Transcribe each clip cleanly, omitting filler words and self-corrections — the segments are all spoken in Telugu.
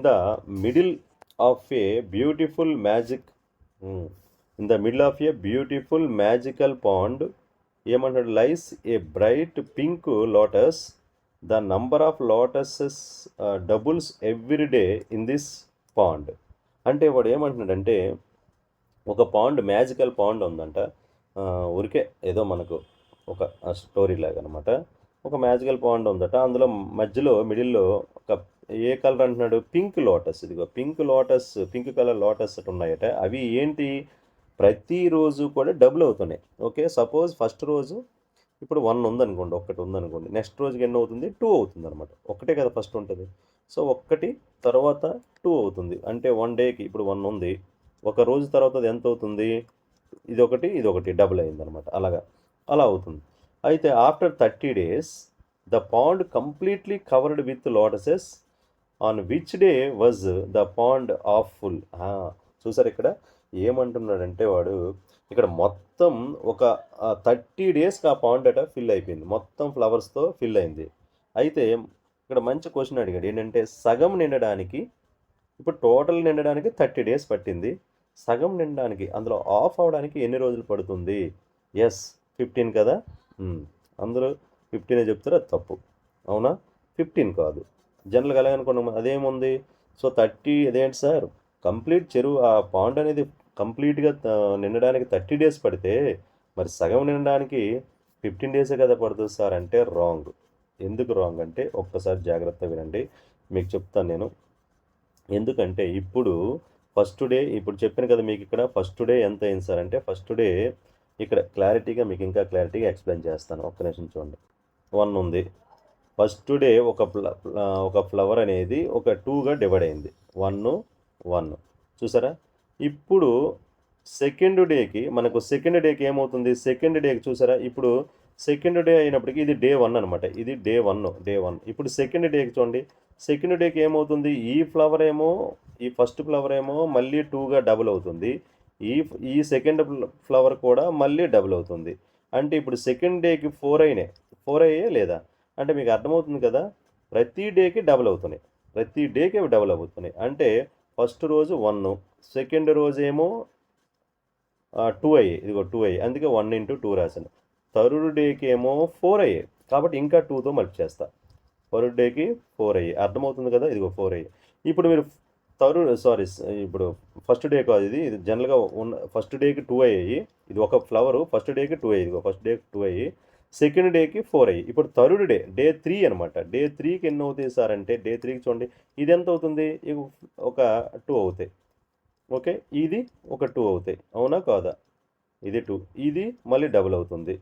the middle of a beautiful magic in the middle of a beautiful magical pond ఏమంటాడు lies a bright pink lotus the number of lotuses doubles every day in this pond. అంటే వాడు ఏమంటున్నాడంటే ఒక పాండ్ మ్యాజికల్ పాండ్ ఉందంట. ఊరికే ఏదో మనకు ఒక స్టోరీ లాగా అనమాట. ఒక మ్యాజికల్ పాండ్ ఉందట. అందులో మధ్యలో మిడిల్లో ఒక ఏ కలర్ అంటున్నాడు, పింక్ లోటస్. ఇదిగో pink lotus, pink colour lotus ఉన్నాయట. అవి ఏంటి, ప్రతిరోజు కూడా డబుల్ అవుతున్నాయి. ఓకే, సపోజ్ ఫస్ట్ రోజు ఇప్పుడు 1 ఉందనుకోండి, ఒక్కటి ఉందనుకోండి, నెక్స్ట్ రోజుకి ఎన్ని అవుతుంది, 2 అవుతుంది అనమాట. ఒక్కటే కదా ఫస్ట్ ఉంటుంది. సో ఒక్కటి తర్వాత 2 అవుతుంది. అంటే 1 డేకి ఇప్పుడు 1 ఉంది, ఒక రోజు తర్వాత అది ఎంత అవుతుంది, ఇదొకటి డబుల్ అయిందనమాట. అలా అవుతుంది. అయితే after 30 days the pond completely covered with lotuses on which day was the pond half full. చూసారు ఇక్కడ ఏమంటున్నాడంటే వాడు, ఇక్కడ మొత్తం ఒక 30 daysకి ఆ పాండ్ అట ఫిల్ అయిపోయింది, మొత్తం ఫ్లవర్స్తో ఫిల్ అయింది. అయితే ఇక్కడ మంచి క్వశ్చన్ అడిగాడు ఏంటంటే, సగం నిండడానికి, ఇప్పుడు టోటల్ నిండడానికి 30 days పట్టింది, సగం నిండడానికి, అందులో ఆఫ్ అవడానికి ఎన్ని రోజులు పడుతుంది? ఎస్, 15 కదా. అందరూ 15 చెప్తారు, అది తప్పు. అవునా, 15 కాదు. జనరల్గా అలాగే అనుకున్నాం, అదేముంది. సో 30 అదేంటి సార్, కంప్లీట్ చెరువు ఆ పాండ్ అనేది కంప్లీట్గా నిండడానికి 30 days పడితే మరి సగం నిండడానికి 15 days కదా పడుతుంది సార్ అంటే రాంగ్. ఎందుకు రాంగ్ అంటే ఒక్కసారి జాగ్రత్తగా వినండి, మీకు చెప్తాను నేను. ఎందుకంటే ఇప్పుడు ఫస్ట్ డే, ఇప్పుడు చెప్పాను కదా మీకు, ఇక్కడ ఫస్ట్ డే ఎంత అయింది సార్ అంటే, ఫస్ట్ డే ఇక్కడ క్లారిటీగా మీకు ఇంకా క్లారిటీగా ఎక్స్ప్లెయిన్ చేస్తాను. ఒక్క నిమిషం చూడండి. 1 ఉంది, ఫస్ట్ డే ఒక ఫ్లవర్ అనేది ఒక 2గా డివైడ్ అయింది. 1 చూసారా. ఇప్పుడు సెకండ్ డేకి ఏమవుతుంది, సెకండ్ డేకి చూసారా, ఇప్పుడు సెకండ్ డే అయినప్పటికీ ఇది డే 1 అనమాట. ఇది డే 1. ఇప్పుడు సెకండ్ డేకి చూడండి, సెకండ్ డేకి ఏమవుతుంది, ఈ ఫస్ట్ ఫ్లవర్ ఏమో మళ్ళీ 2గా డబుల్ అవుతుంది, ఈ సెకండ్ ఫ్లవర్ కూడా మళ్ళీ డబుల్ అవుతుంది. అంటే ఇప్పుడు సెకండ్ డేకి 4 అయ్యాయి లేదా అంటే మీకు అర్థమవుతుంది కదా. ప్రతి డేకి డబుల్ అవుతున్నాయి, ప్రతి డేకి అవి డబుల్ అవుతున్నాయి. అంటే ఫస్ట్ రోజు 1, సెకండ్ రోజు ఏమో 2 అయ్యాయి, ఇదిగో 2 అయ్యాయి, అందుకే 1 into 2 రాశాను. థర్డ్ డేకి ఏమో 4 అయ్యాయి, కాబట్టి ఇంకా 2తో మల్టిప్లై చేస్తా. థర్డ్ డేకి 4 అయ్యాయి, అర్థమవుతుంది కదా, ఇదిగో 4 అయ్యాయి. ఇప్పుడు మీరు ఇప్పుడు ఫస్ట్ డే కాదు, ఇది జనరల్గా ఫస్ట్ డేకి 2 అయ్యాయి, ఇది ఒక ఫ్లవరు ఫస్ట్ డేకి 2 అయ్యి, ఇదిగో ఫస్ట్ డేకి 2 అయ్యి, సెకండ్ డేకి 4 అయ్యి. ఇప్పుడు థర్డ్ డే 3 అనమాట. డే 3కి ఎన్ని అవుతాయి సార్ అంటే, డే 3కి చూడండి, ఇది ఎంత అవుతుంది, ఒక 2 అవుతాయి. ఓకే, ఇది ఒక 2 అవుతాయి, అవునా కాదా, ఇది 2, ఇది మళ్ళీ డబుల్ అవుతుంది.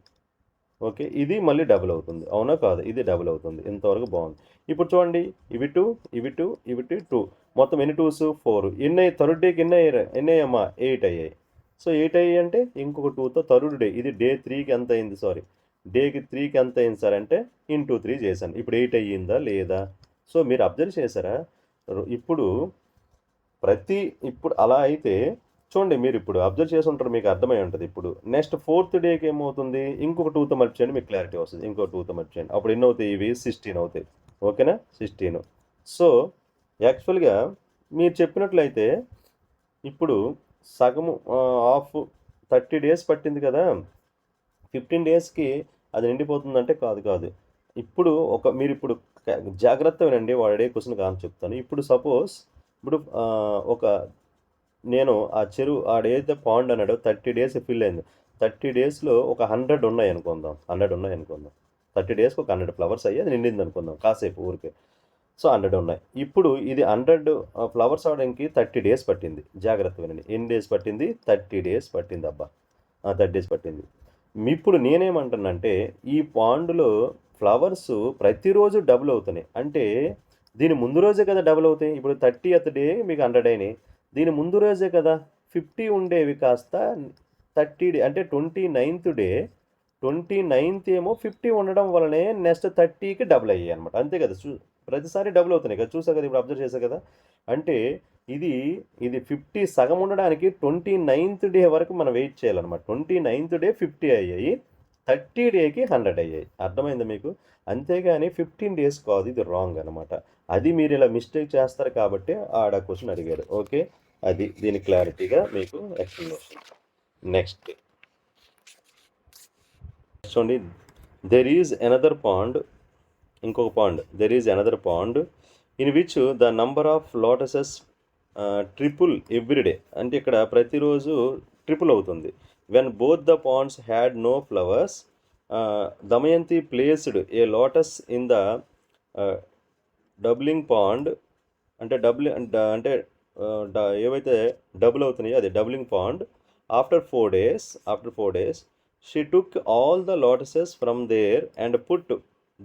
ఓకే, ఇది మళ్ళీ డబుల్ అవుతుంది, అవునా కాదు, ఇది డబుల్ అవుతుంది. ఇంతవరకు బాగుంది. ఇప్పుడు చూడండి, ఇవి 2 మొత్తం ఎన్ని 2s 4. ఎన్ని అయ్యాయి థర్డ్ డేకి, ఎన్ని అయ్యాయమ్మా 8 అయ్యాయి. సో 8 అయ్యాయి అంటే ఇంకొక 2తో థర్డ్ డే, ఇది డే 3కి ఎంత అయింది, డేకి 3కి ఎంత అయింది సార్ అంటే ఇంటూ 3 చేశాను. ఇప్పుడు 8 అయ్యిందా లేదా. సో మీరు అబ్జర్వ్ చేశారా, ఇప్పుడు అలా అయితే చూడండి, మీరు ఇప్పుడు అబ్జర్వ్ చేసి ఉంటారు, మీకు అర్థమై ఉంటుంది. ఇప్పుడు నెక్స్ట్ ఫోర్త్ డేకి ఏమవుతుంది, ఇంకొక 2తో మల్టిప్లై చేయండి, మీకు క్లారిటీ వస్తుంది. ఇంకో 2తో మల్టిప్లై చేయండి, అప్పుడు ఎన్ని అవుతాయి, ఇవి 16 అవుతాయి. ఓకేనా, 16. సో యాక్చువల్గా మీరు చెప్పినట్లయితే ఇప్పుడు సగము ఆఫ్ 30 days పట్టింది కదా, 15 daysకి అది నిండిపోతుందంటే కాదు. ఇప్పుడు మీరు ఇప్పుడు జాగ్రత్త వినండి, వాడే క్వశ్చన్ కాని చెప్తాను. ఇప్పుడు సపోజ్ నేను ఆ చెరువు ఆడేదైతే పాండ్ అన్నాడో 30 days ఫిల్ అయింది. 30 daysలో ఒక 100 ఉన్నాయి అనుకుందాం. 30 daysకి ఒక 100 ఫ్లవర్స్ అయ్యి అది నిండింది అనుకుందాం, కాసేపు ఊరికే. సో 100 ఉన్నాయి. ఇప్పుడు ఇది 100 ఫ్లవర్స్ అవడానికి 30 days పట్టింది. జాగ్రత్త వినండి, ఎన్ని డేస్ పట్టింది, 30 days పట్టింది అబ్బా, 30 days పట్టింది. ఇప్పుడు నేనేమంటానంటే, ఈ పాండులో ఫ్లవర్స్ ప్రతిరోజు డబుల్ అవుతున్నాయి. అంటే దీని ముందు రోజే కదా డబుల్ అవుతాయి. ఇప్పుడు 30th డే మీకు 100 అయినాయి, దీని ముందు రోజే కదా 50 ఉండేవి కాస్త 30 డే అంటే 29th డే, 29th ఏమో 50 ఉండడం వల్లనే నెక్స్ట్ 30కి డబుల్ అయ్యాయి అనమాట. అంతే కదా, ప్రతిసారి డబుల్ అవుతున్నాయి కదా, చూసా కదా, ఇప్పుడు అబ్జర్వ్ చేశా కదా. అంటే ఇది 50 సగం ఉండడానికి 29th డే వరకు మనం వెయిట్ చేయాలన్నమాట. 29th డే 50 అయ్యాయి, 30 డేకి 100 అయ్యాయి. అర్థమైందా మీకు? అంతేగాని 15 డేస్ కాదు. ఇది రాంగ్ అనమాట. అది మీరు ఇలా మిస్టేక్ చేస్తారు కాబట్టి ఆడ క్వెషన్ అడిగాడు. ఓకే. అది దీని క్లారిటీగా మీకు ఎక్స్‌ప్లనేషన్. నెక్స్ట్ చూడండి. దెర్ ఈజ్ ఎనదర్ పాండ్, ఇంకొక pond. There is another pond in which the number of lotuses triple every day. అంటే ఇక్కడ ప్రతిరోజు ట్రిపుల్ అవుతుంది. When both the ponds had no flowers, Damayanti placed a lotus in the doubling pond. అంటే అంటే ఏవైతే డబుల్ అవుతున్నాయో అది doubling pond. After 4 days she took all the lotuses from there and put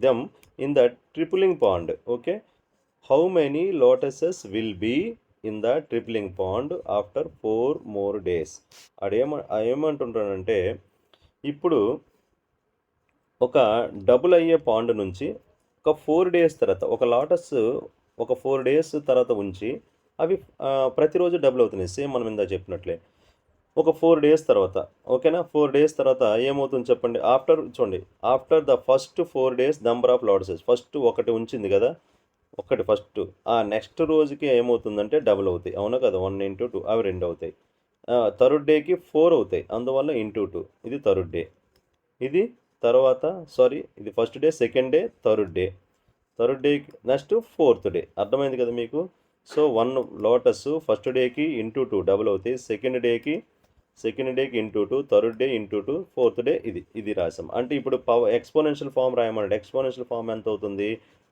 them in the ట్రిపులింగ్ pond. Okay. How many lotuses will be in the tripling pond after 4 more days? ఏమంటుంటానంటే ఇప్పుడు ఒక డబుల్ అయ్యే పాండ్ నుంచి ఒక 4 days తర్వాత ఒక లోటస్ ఒక 4 days తర్వాత ఉంచి అవి ప్రతిరోజు డబుల్ అవుతున్నాయి. సేమ్ మనం ఇందా చెప్పినట్లే ఒక 4 days తర్వాత. ఓకేనా. 4 days తర్వాత ఏమవుతుంది చెప్పండి. చూడండి, after the first 4 days number of lotuses, first ఒకటి ఉంచింది కదా, ఒకటి ఫస్ట్, ఆ నెక్స్ట్ రోజుకి ఏమవుతుందంటే డబుల్ అవుతాయి. అవునా కదా. 1 into 2 అవి 2 అవుతాయి. థర్డ్ డేకి 4 అవుతాయి. అందువల్ల ఇంటూ 2 ఇది థర్డ్ డే. ఇది తర్వాత ఇది first day, second day, third డేకి నెక్స్ట్ ఫోర్త్ డే. అర్థమైంది కదా మీకు. సో 1 లోటస్ ఫస్ట్ డేకి ఇంటూ 2 డబుల్ అవుతాయి. సెకండ్ డేకి into 2, third day into 2, fourth day ఇది రాసాం. అంటే ఇప్పుడు ఎక్స్పోనెన్షియల్ ఫామ్ రాయమన్నాడు. ఎక్స్పోనెన్షియల్ ఫామ్ ఎంత అవుతుంది?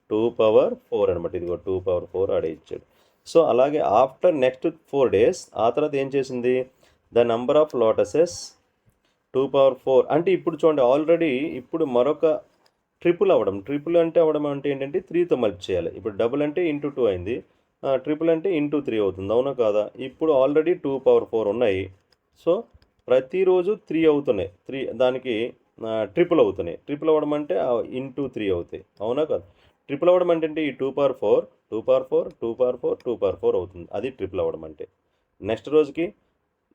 2 power 4 అనమాట. ఇదిగో 2 power 4 ఆడే ఇచ్చాడు. సో అలాగే ఆఫ్టర్ నెక్స్ట్ 4 days ఆ తర్వాత ఏం చేసింది? The number of lotuses 2 power 4. అంటే ఇప్పుడు చూడండి, ఆల్రెడీ ఇప్పుడు మరొక ట్రిపుల్ అవ్వడం అంటే ఏంటంటే 3తో మల్టి చేయాలి. ఇప్పుడు డబుల్ అంటే ఇంటూ 2 అయింది, ట్రిపుల్ అంటే ఇంటూ 3 అవుతుంది. అవునా కాదా? ఇప్పుడు ఆల్రెడీ 2 power 4 ఉన్నాయి. సో ప్రతిరోజు 3 అవుతున్నాయి. దానికి ట్రిపుల్ అవుతున్నాయి. ట్రిపుల్ అవ్వడం అంటే ఇంటూ 3 అవుతాయి. అవునా కాదు? ట్రిపుల్ అవ్వడం అంటే ఈ 2 power 4 అవుతుంది. అది ట్రిపుల్ అవ్వడం అంటే. నెక్స్ట్ రోజుకి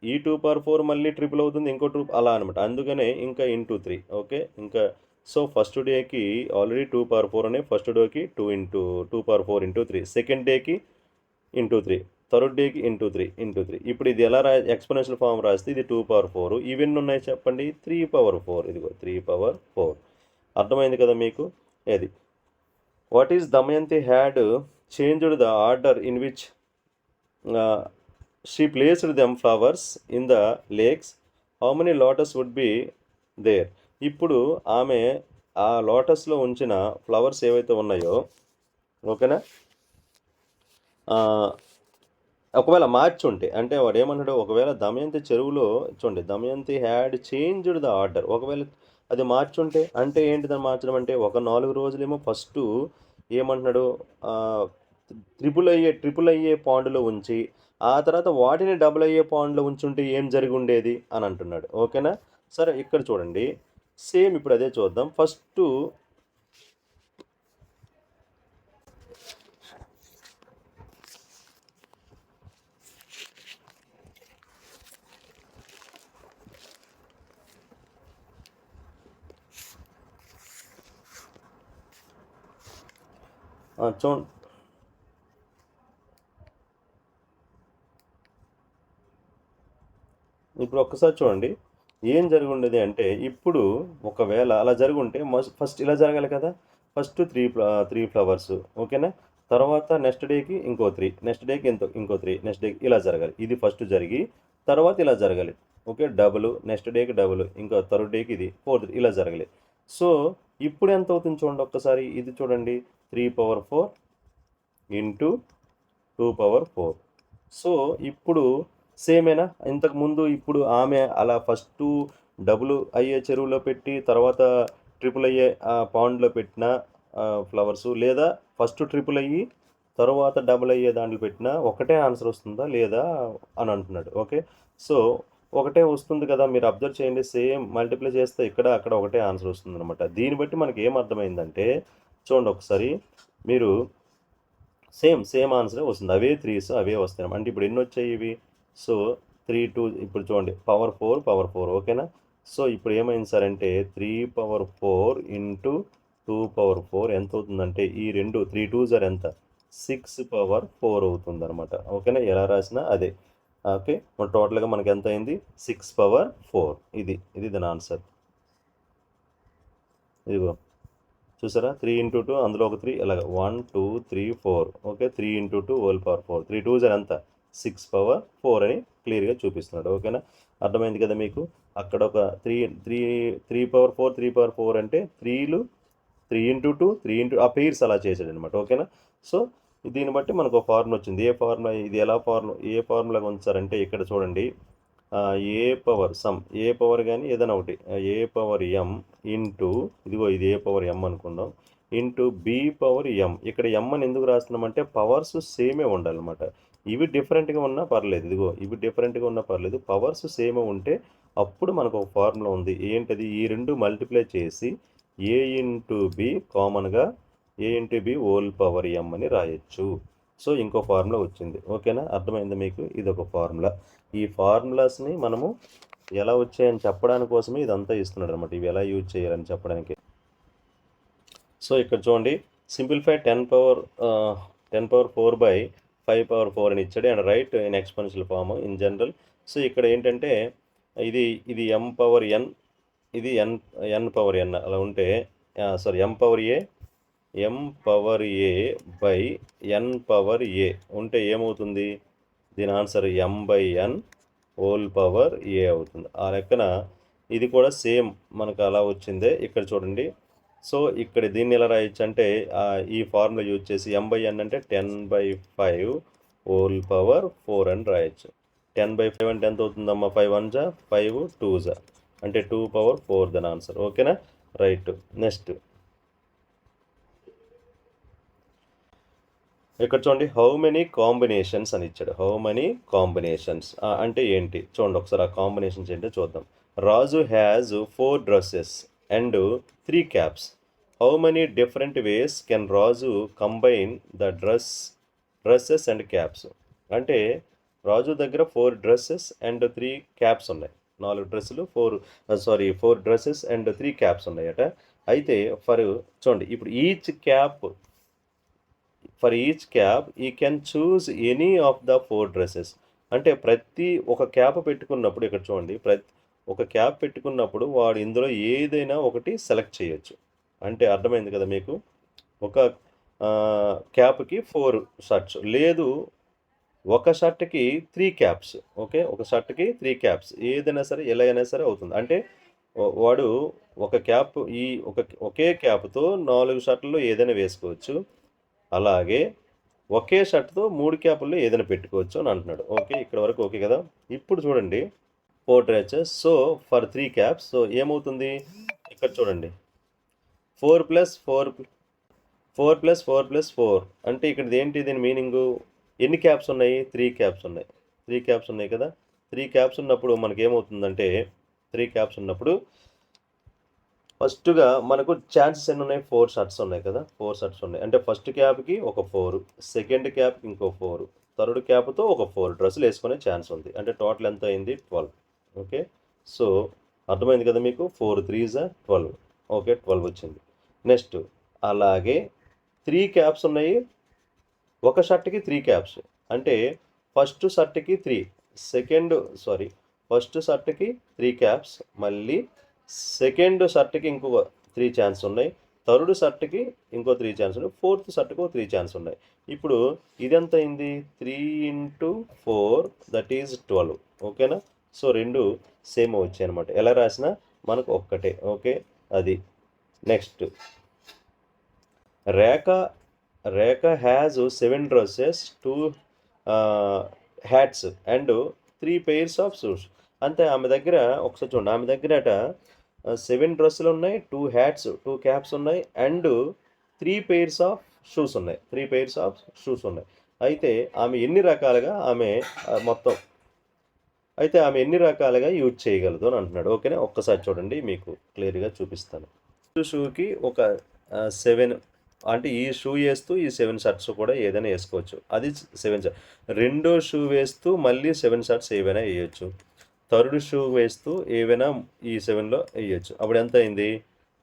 ఈ 2 power 4 మళ్ళీ ట్రిపుల్ అవుతుంది, ఇంకో అలా అనమాట. అందుకనే ఇంకా ఇంటూ 3. ఓకే. ఇంకా సో ఫస్ట్ డేకి ఆల్రెడీ 2 power 4 ఉన్నాయి. ఫస్ట్ డేకి 2 power 4 into 3. సెకండ్ డేకి ఇంటూ 3, థర్డ్ డేకి ఇంటూ 3. ఇప్పుడు ఇది ఎలా ఎక్స్పోనెన్షియల్ ఫామ్ రాస్తే ఇది 2 power 4. ఇవన్నీ ఉన్నాయి చెప్పండి. 3 power 4. ఇదిగో 3 power 4. అర్థమైంది కదా మీకు. ఏది what is Damayanti had changed the order in which she placed them flowers in the lakes, how many lotus would be there? ఇప్పుడు ఆమె ఆ లోటస్లో ఉంచిన ఫ్లవర్స్ ఏవైతే ఉన్నాయో, ఓకేనా, ఒకవేళ మార్చి ఉంటే, అంటే వాడు ఏమన్నాడు, ఒకవేళ దమయంతి చెరువులో చూడండి, Damayanti had changed the order, ఒకవేళ అది మార్చుంటే అంటే ఏంటి దాన్ని మార్చడం అంటే, ఒక 4 రోజులేమో ఫస్ట్ ఏమంటున్నాడు, ట్రిపుల్ అయ్యే పాండ్లో ఉంచి ఆ తర్వాత వాటిని డబుల్ అయ్యే పాండ్లో ఉంచుంటే ఏం జరిగి ఉండేది అని అంటున్నాడు. ఓకేనా. సరే ఇక్కడ చూడండి, సేమ్ ఇప్పుడు అదే చూద్దాం. ఫస్ట్ చూడండి, ఇప్పుడు ఒక్కసారి చూడండి ఏం జరిగి ఉండేది అంటే, ఇప్పుడు ఒకవేళ అలా జరుగుంటే ఫస్ట్ ఇలా జరగాలి కదా. First 3 flowers. ఓకేనా. తర్వాత నెక్స్ట్ డేకి ఇంకో 3, నెక్స్ట్ డేకి ఇంకో 3, నెక్స్ట్ డేకి ఇలా జరగాలి. ఇది ఫస్ట్ జరిగి తర్వాత ఇలా జరగాలి. ఓకే. డబుల్, నెక్స్ట్ డేకి డబుల్, ఇంకా థర్డ్ డేకి ఇది, ఫోర్త్ ఇలా జరగాలి. సో ఇప్పుడు ఎంత అవుతుంది చూడండి ఒక్కసారి. ఇది చూడండి, 3 power 4 ఇంటూ 2 power 4. సో ఇప్పుడు సేమేనా ఇంతకుముందు. ఇప్పుడు ఆమె అలా ఫస్ట్ డబుల్ అయ్యే చెరువులో పెట్టి తర్వాత ట్రిపుల్ అయ్యే పాండ్లో పెట్టిన ఫ్లవర్సు, లేదా ఫస్ట్ ట్రిపుల్ అయ్యి తర్వాత డబుల్ అయ్యే దాంట్లో పెట్టిన ఒకటే ఆన్సర్ వస్తుందా లేదా అని అంటున్నాడు. ఓకే. సో ఒకటే వస్తుంది కదా. మీరు అబ్జర్వ్ చేయండి, సేమ్ మల్టిప్లై చేస్తే ఇక్కడ అక్కడ ఒకటే ఆన్సర్ వస్తుంది అనమాట. దీన్ని బట్టి మనకి ఏం అర్థమైందంటే, చూడండి ఒకసారి మీరు, సేమ్ ఆన్సరే వస్తుంది. అవే 3s అవే వస్తాయి. అంటే ఇప్పుడు ఎన్ని వచ్చాయి ఇవి? సో 3 2, ఇప్పుడు చూడండి, power 4 ఓకేనా. సో ఇప్పుడు ఏమైంది సార్ అంటే 3/4 ఇంటూ 2/4 ఎంత అవుతుందంటే ఈ రెండు 3 2s ఆర్ ఎంత 6/4 అవుతుంది అనమాట. ఓకేనా, ఎలా రాసినా అదే. ఓకే, టోటల్గా మనకి ఎంత అయింది 6/4. ఇది దాని ఆన్సర్. ఇదిగో చూసారా, 3 ఇంటూ 2 అందులో ఒక 3 ఇలాగ 1 2 3 4. Okay, 3 into 2 whole power 4. 3 2s ఎంత 6/4 అని క్లియర్గా చూపిస్తున్నాడు. ఓకేనా, అర్థమైంది కదా మీకు. అక్కడ ఒక 3/4 అంటే 3లు 3 ఇంటూ 2 3 ఇంటూ ఆ పెయిర్స్ అలా చేశాడు అనమాట. ఓకేనా, సో దీన్ని బట్టి మనకు ఒక ఫార్ములా వచ్చింది. ఏ ఫార్ములా ఇది, ఎలా ఏ ఫార్ములాగా ఉంచారంటే ఇక్కడ చూడండి, ఏ పవర్ సమ్, ఏ పవర్ కానీ ఏదైనా ఒకటి, ఏ పవర్ ఎం ఇంటూ, ఇదిగో ఇది ఏ పవర్ ఎం అనుకుందాం, ఇంటూ బి పవర్ ఎం. ఇక్కడ ఎం అని ఎందుకు రాస్తున్నామంటే పవర్స్ సేమే ఉండాలన్నమాట. ఇవి డిఫరెంట్గా ఉన్నా పర్లేదు, ఇదిగో ఇవి డిఫరెంట్గా ఉన్నా పర్లేదు, పవర్స్ సేమే ఉంటే అప్పుడు మనకు ఒక ఫార్ములా ఉంది. ఏంటది, ఈ రెండు మల్టిప్లై చేసి ఏ ఇంటూ బి కామన్గా ఏ ఇంటూ బి హోల్ పవర్ ఎం అని రాయొచ్చు. సో ఇంకో ఫార్ములా వచ్చింది. ఓకేనా, అర్థమైంది మీకు. ఇది ఒక ఫార్ములా. ఈ ఫార్ములాస్ని మనము ఎలా వచ్చాయని చెప్పడానికి కోసమే ఇదంతా ఇస్తున్నాడు అనమాట, ఇవి ఎలా యూజ్ చేయాలని చెప్పడానికి. సో ఇక్కడ చూడండి, సింప్లిఫై 10^4/5/4 అని ఇచ్చాడు and write in exponential form in general. So ఇక్కడ ఏంటంటే ఇది ఎం పవర్ ఎన్, ఇది ఎన్ పవర్ ఎన్ అలా ఉంటే, sorry M power A by N power A ఉంటే ఏమవుతుంది, దీని ఆన్సర్ m/n హోల్ పవర్ ఏ అవుతుంది. ఆ లెక్కన ఇది కూడా సేమ్ మనకు అలా వచ్చిందే ఇక్కడ చూడండి. సో ఇక్కడ దీన్ని ఎలా రాయొచ్చు అంటే ఈ ఫార్ములా యూజ్ చేసి m/n అంటే 10/5 హోల్ పవర్ 4 అని రాయొచ్చు. 10/5 అంటే ఎంత అవుతుందమ్మా, 5 1s 5 2s అంటే 2/4 దాని ఆన్సర్. ఓకేనా, రైట్. నెక్స్ట్ ఇక్కడ చూడండి, హౌ మెనీ కాంబినేషన్స్ అని ఇచ్చాడు. హౌ మెనీ కాంబినేషన్స్ అంటే ఏంటి చూడండి ఒకసారి, ఆ కాంబినేషన్స్ ఏంటో చూద్దాం. Raju has 4 dresses and 3 caps. How many different ways can Raju combine the dresses and caps. అంటే రాజు దగ్గర 4 డ్రెస్సెస్ అండ్ 3 క్యాప్స్ ఉన్నాయి. 4 డ్రెస్సులు 4 డ్రెస్సెస్ అండ్ 3 క్యాప్స్ ఉన్నాయట. అయితే చూడండి ఇప్పుడు ఫర్ ఈచ్ క్యాప్ ఈ can choose any of the 4 dresses. అంటే ప్రతి ఒక క్యాప్ పెట్టుకున్నప్పుడు ఇక్కడ చూడండి, ఒక క్యాప్ పెట్టుకున్నప్పుడు వాడు ఇందులో ఏదైనా ఒకటి సెలెక్ట్ చేయొచ్చు. అంటే అర్థమైంది కదా మీకు. ఒక క్యాప్కి 4 షర్ట్స్, లేదు ఒక షర్ట్కి 3 క్యాప్స్. ఓకే, ఒక షర్ట్కి 3 క్యాప్స్, ఏదైనా సరే ఎలా అయినా సరే అవుతుంది. అంటే వాడు ఒక క్యాప్ ఒకే క్యాప్తో 4 షర్ట్లు ఏదైనా వేసుకోవచ్చు. అలాగే ఒకే షర్ట్తో 3 క్యాపుల్లో ఏదైనా పెట్టుకోవచ్చు అని అంటున్నాడు. ఓకే, ఇక్కడ వరకు ఓకే కదా. ఇప్పుడు చూడండి 4 dresses, so for 3 caps. So ఏమవుతుంది ఇక్కడ చూడండి, 4 + 4 అంటే ఇక్కడ ఏంటి, దీని మీనింగు ఎన్ని క్యాప్స్ ఉన్నాయి, 3 క్యాప్స్ ఉన్నాయి. 3 క్యాప్స్ ఉన్నాయి కదా. 3 క్యాప్స్ ఉన్నప్పుడు మనకేమవుతుందంటే 3 క్యాప్స్ ఉన్నప్పుడు ఫస్ట్గా మనకు ఛాన్సెస్ ఎన్ని ఉన్నాయి, 4 షర్ట్స్ ఉన్నాయి కదా. 4 షర్ట్స్ ఉన్నాయి అంటే ఫస్ట్ క్యాప్కి ఒక 4, సెకండ్ క్యాప్కి ఇంకో 4, థర్డ్ క్యాప్తో ఒక 4 డ్రెస్సులు వేసుకునే ఛాన్స్ ఉంది. అంటే టోటల్ ఎంత అయింది 12. ఓకే, సో అర్థమైంది కదా మీకు. 4 3s 12. ఓకే, 12 వచ్చింది. నెక్స్ట్ అలాగే 3 క్యాప్స్ ఉన్నాయి, ఒక షర్ట్కి 3 క్యాప్స్ అంటే ఫస్ట్ షర్ట్కి 3, ఫస్ట్ షర్ట్కి 3 క్యాప్స్, మళ్ళీ సెకండ్ షర్ట్కి ఇంకొక 3 ఛాన్స్ ఉన్నాయి, థర్డ్ షర్ట్కి ఇంకో 3 ఛాన్స్ ఉన్నాయి, ఫోర్త్ షర్ట్కి 3 ఛాన్స్ ఉన్నాయి. ఇప్పుడు ఇదెంత అయింది, 3 × 4 దట్ ఈజ్ 12. ఓకేనా, సో రెండు సేమ్ వచ్చాయి అనమాట. ఎలా రాసినా మనకు ఒక్కటే. ఓకే, అది. Next Rekha has 7 dresses 2 hats and 3 pairs of shoes. అంతే, ఆమె దగ్గర ఒకసారి చూడండి, ఆమె దగ్గర 7 డ్రెస్సులు ఉన్నాయి, 2 హ్యాట్స్ 2 క్యాప్స్ ఉన్నాయి అండ్ 3 pairs ఆఫ్ షూస్ ఉన్నాయి. 3 pairs ఆఫ్ షూస్ ఉన్నాయి. అయితే ఆమె ఎన్ని రకాలుగా ఎన్ని రకాలుగా యూజ్ చేయగలదు అని అంటున్నాడు. ఓకేనా, ఒక్కసారి చూడండి మీకు క్లియర్గా చూపిస్తాను. షూకి ఒక 7, అంటే ఈ షూ వేస్తూ ఈ 7 షర్ట్స్ కూడా ఏదైనా వేసుకోవచ్చు. అది 7 షర్ట్స్. రెండో షూ వేస్తూ మళ్ళీ 7 షర్ట్స్ ఏవైనా వేయచ్చు. థర్డ్ షూ వేస్తూ ఏవైనా ఈ 7లో వేయచ్చు. అప్పుడు ఎంత అయింది?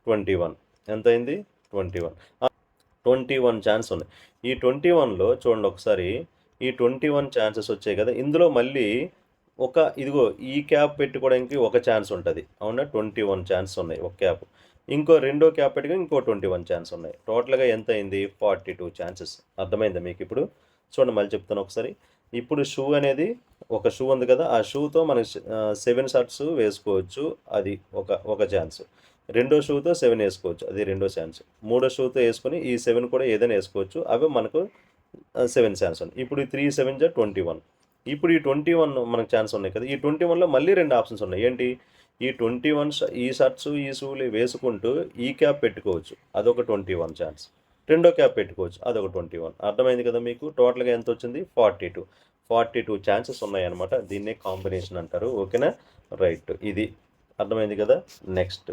21. ఎంత అయింది? 21. 21 ఛాన్స్ ఉన్నాయి. ఈ 21లో చూడండి ఒకసారి, ఈ 21 ఛాన్సెస్ వచ్చాయి కదా, ఇందులో మళ్ళీ ఇదిగో ఈ క్యాప్ పెట్టుకోవడానికి ఒక ఛాన్స్ ఉంటుంది, అవునా? 21 ఛాన్స్ ఉన్నాయి ఒక క్యాప్. ఇంకో రెండో క్యాప్ పెట్టుకుని ఇంకో 21 ఛాన్స్ ఉన్నాయి. టోటల్గా ఎంత అయింది? 42 ఛాన్సెస్. అర్థమైందా మీకు ఇప్పుడు? చూడండి మళ్ళీ చెప్తాను ఒకసారి. ఇప్పుడు షూ అనేది ఒక షూ ఉంది కదా, ఆ షూతో మనం 7 షర్ట్స్ వేసుకోవచ్చు, అది ఒక ఛాన్స్. రెండో షూతో 7 వేసుకోవచ్చు, అది రెండో ఛాన్స్. మూడో షూతో వేసుకొని ఈ 7 కూడా ఏదైనా వేసుకోవచ్చు, అవి మనకు 7 ఛాన్స్ ఉన్నాయి. ఇప్పుడు ఈ 3 7 21. ఇప్పుడు ఈ 21 మనకు ఛాన్స్ ఉన్నాయి కదా, ఈ 21లో మళ్ళీ 2 ఆప్షన్స్ ఉన్నాయి. ఏంటి? ఈ 21 ఈ షర్ట్స్ ఈ షూలు వేసుకుంటూ ఈ క్యాప్ పెట్టుకోవచ్చు, అదొక 21 ఛాన్స్. రెండో క్యాప్ పెట్టుకోవచ్చు, అదొక 21. అర్థమైంది కదా మీకు? టోటల్గా ఎంత వచ్చింది? 42 ఛాన్సెస్ ఉన్నాయన్నమాట. దీన్నే కాంబినేషన్ అంటారు. ఓకేనా? రైట్. ఇది అర్థమైంది కదా? నెక్స్ట్